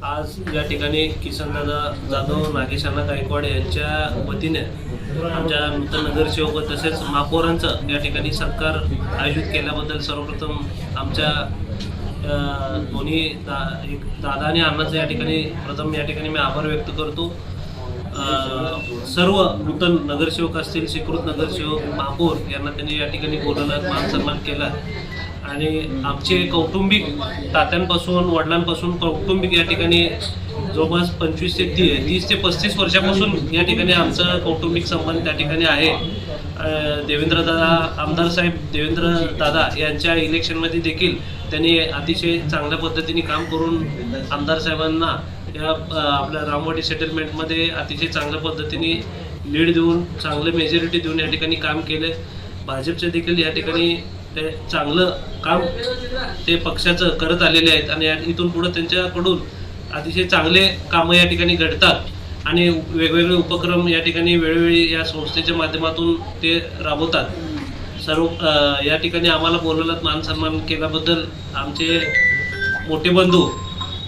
आज या ठिकाणी किसनदादा जाधव, नागेशांना गायकवाड यांच्या वतीने आमच्या नूतन नगरसेवक व तसेच महापौरांचं या ठिकाणी सत्कार आयोजित केल्याबद्दल सर्वप्रथम आमच्या दोन्ही दादा आणि अण्णाचं या ठिकाणी मी आभार व्यक्त करतो। सर्व नूतन नगरसेवक असतील, स्वीकृत नगरसेवक, महापौर यांना त्यांनी या ठिकाणी बोलवलं, मान सन्मान केला आणि आमचे कौटुंबिक तात्यांपासून वडिलांपासून कौटुंबिक या ठिकाणी जवळपास 25 ते 30 ते 35 वर्षापासून या ठिकाणी आमचं कौटुंबिक संबंध त्या ठिकाणी आहे। आमदार साहेब देवेंद्र दादा यांच्या इलेक्शनमध्ये देखील त्यांनी अतिशय चांगल्या पद्धतीने काम करून आमदार साहेबांना या आपल्या रामवाडी सेटलमेंटमध्ये अतिशय चांगल्या पद्धतीने लीड देऊन चांगलं मेजॉरिटी देऊन या ठिकाणी काम केले। भाजपचे देखील या ठिकाणी ते चांगलं काम ते पक्षाचं करत आलेले आहेत आणि इथून पुढे त्यांच्याकडून अतिशय चांगले कामं या ठिकाणी घडतात आणि वेगवेगळे उपक्रम या ठिकाणी वेळोवेळी या संस्थेच्या माध्यमातून ते राबवतात। सर्व या ठिकाणी आम्हाला बोलवलं, मान सन्मान केल्याबद्दल आमचे मोठे बंधू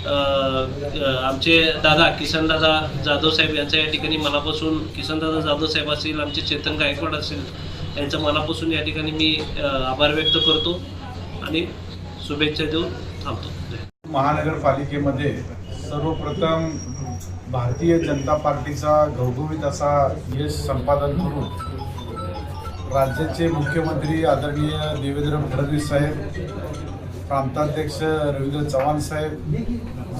आमचे दादा किसनदादा जाधव साहेब यांचा या ठिकाणी मनापासून, किसनदादा जाधव साहेब असतील, आमचे चेतन गायकवाड असतील, यांचं मनापासून या ठिकाणी मी आभार व्यक्त करतो आणि शुभेच्छा देऊन थांबतो। महानगरपालिकेमध्ये सर्वप्रथम भारतीय जनता पार्टीचा घवघवीत असा यश संपादन करून राज्याचे मुख्यमंत्री आदरणीय देवेंद्र फडणवीस साहेब, प्रांताध्यक्ष रवींद्र चव्हाण साहेब,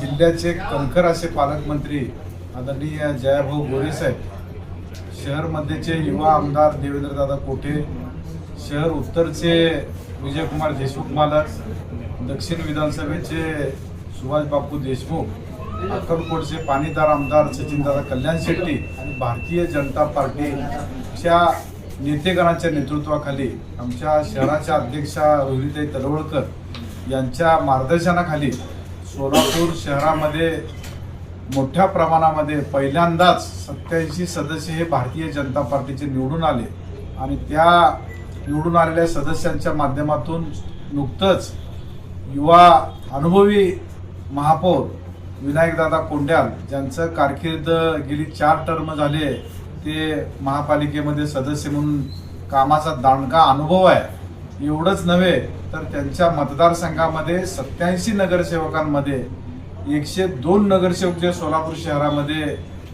जिल्ह्याचे कणखर असे पालकमंत्री आदरणीय जयाभाऊ गोरे साहेब, शहर मध्येचे युवा आमदार देवेंद्रदादा कोठे, शहर उत्तरचे विजयकुमार देशमुख मालक, दक्षिण विधानसभेचे सुभाष बापू देशमुख, अक्कलकोटचे पाणीदार आमदार सचिनदादा कल्याण शेट्टी आणि भारतीय जनता पार्टीच्या नेतेगणांच्या नेतृत्वाखाली आमच्या शहराच्या अध्यक्षा रोहिणीताई तलवळकर यांच्या मार्गदर्शनाखाली सोलापूर शहरामध्ये मोठ्या प्रमाणामध्ये पहिल्यांदाच 87 सदस्य हे भारतीय जनता पार्टीचे निवडून आले आणि त्या निवडून आलेल्या सदस्यांच्या माध्यमातून नुकतंच युवा अनुभवी महापौर विनायकदादा कोंड्याल, ज्यांचं कारकीर्द गेली 4 टर्म झाले, ते महापालिकेमध्ये सदस्य म्हणून कामाचा दांडगा अनुभव आहे। एवढंच नव्हे तर त्यांच्या मतदारसंघामध्ये 87 नगरसेवकांमध्ये 102 नगरसेवक जे सोलापूर शहरामध्ये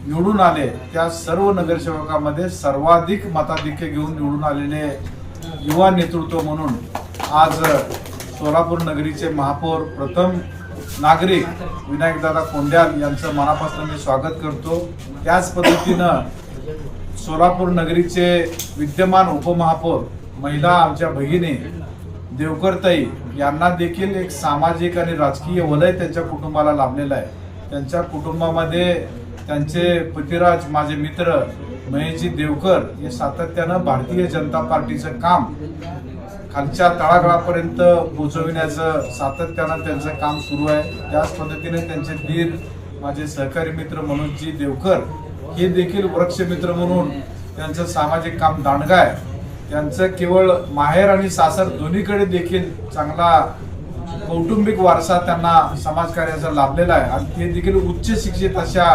निवडून आले, त्या सर्व नगरसेवकांमध्ये सर्वाधिक मताधिक्य घेऊन निवडून आलेले युवा नेतृत्व म्हणून आज सोलापूर नगरीचे महापौर प्रथम नागरिक विनायकदादा कोंड्याल यांचं मनापासून मी स्वागत करतो। त्याच पद्धतीनं सोलापूर नगरीचे विद्यमान उपमहापौर महिला आमच्या भगिनी देवकरताई यांना देखील एक सामाजिक आणि राजकीय वलय त्यांच्या कुटुंबाला लाभलेलं आहे। त्यांच्या कुटुंबामध्ये त्यांचे पतिराज माझे मित्र महेशजी देवकर हे सातत्यानं भारतीय जनता पार्टीचं काम खालच्या तळागाळापर्यंत पोहोचविण्याचं सातत्यानं त्यांचं काम सुरू आहे। त्याच पद्धतीने त्यांचे दीर माझे सहकारी मित्र मनोजजी देवकर हे देखील वृक्षमित्र म्हणून त्यांचं सामाजिक काम दांडगा आहे। त्यांचं केवळ माहेर आणि सासर दोन्हीकडे देखील चांगला कौटुंबिक वारसा त्यांना समाजकार्याचा लाभलेला आहे आणि ते देखील उच्च शिक्षित अशा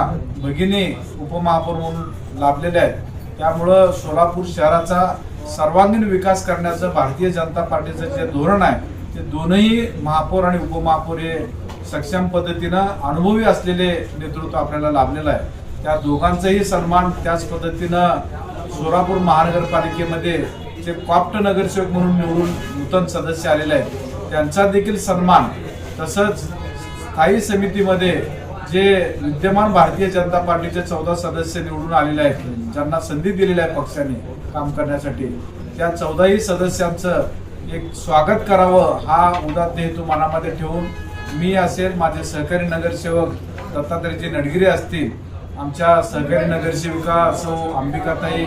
भगिनी उपमहापौर म्हणून लाभलेले आहेत। त्यामुळं सोलापूर शहराचा सर्वांगीण विकास करण्याचं भारतीय जनता पार्टीचं जे धोरण आहे, ते दोनही महापौर आणि उपमहापौर हे सक्षम पद्धतीनं अनुभवी असलेले नेतृत्व आपल्याला लाभलेलं आहे। त्या दोघांचाही सन्मान त्याच पद्धतीनं सोलापूर महानगरपालिकेमध्ये जे कॉप्ट नगरसेवक म्हणून निवडून नूतन सदस्य आलेले आहेत त्यांचा देखील सन्मान, तसंच स्थायी समितीमध्ये जे विद्यमान भारतीय जनता पार्टीचे 14 सदस्य निवडून आलेले आहेत, ज्यांना संधी दिलेली आहे पक्षाने काम करण्यासाठी, त्या 14ही सदस्यांचं एक स्वागत करावं हा उदात्त हेतू मनामध्ये ठेवून मी असेल, माझे सहकारी नगरसेवक दत्तात्रयजी नडगिरे असतील, आमच्या सहकारी नगरसेविका सौ अंबिकाताई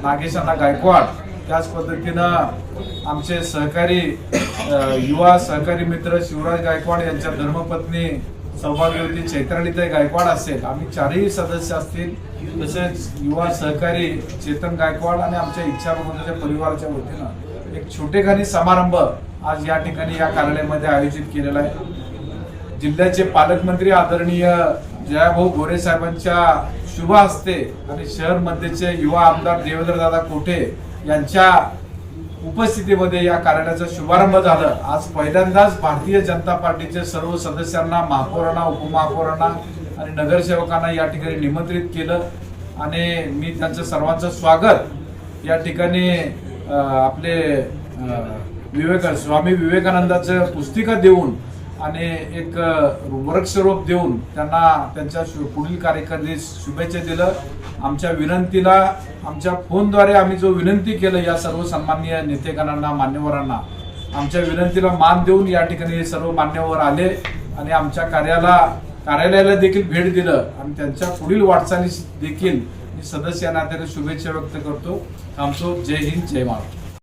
नागेशांना गायकवाड, त्याच पद्धतीनं आमचे सहकारी युवा सहकारी मित्र शिवराज गायकवाड यांच्या धर्मपत्नी सौभाग्यवती चैत्रालीताई गायकवाड असेल, आम्ही 4ही सदस्य असतील, तसेच युवा सहकारी चेतन गायकवाड आणि आमच्या इच्छाबंधूच्या परिवाराच्या वतीनं एक छोटेखानी समारंभ आज या ठिकाणी या कार्यालयामध्ये आयोजित केलेला आहे। जिल्ह्याचे पालकमंत्री आदरणीय जयाभाऊ गोरे साहेबांच्या शुभ हस्ते आणि शहर मध्येचे युवा आमदार देवेंद्रदादा कोठे यांच्या उपस्थितीमध्ये या कार्यालयाचा शुभारंभ झाला। आज पहिल्यांदाच भारतीय जनता पार्टीचे सर्व सदस्यांना, महापौरांना, उपमहापौरांना आणि नगरसेवकांना या ठिकाणी निमंत्रित केलं आणि मी त्यांचं सर्वांचं स्वागत या ठिकाणी आपले स्वामी विवेकानंदाचं पुस्तिका देऊन आणि एक वृक्षरोप देऊन त्यांना त्यांच्या पुढील कार्यकारिणीस शुभेच्छा दिलं। आमच्या विनंतीला आमच्या फोनद्वारे आम्ही जो विनंती केलं या सर्व सन्माननीय नेतेगणांना, मान्यवरांना, आमच्या विनंतीला मान देऊन या ठिकाणी हे सर्व मान्यवर आले आणि आमच्या कार्यालयाला देखील भेट दिलं आणि त्यांच्या पुढील वाटचालीस देखील मी सदस्य नात्याने शुभेच्छा व्यक्त करतो। आमचो जय हिंद, जय महाराष्ट्र।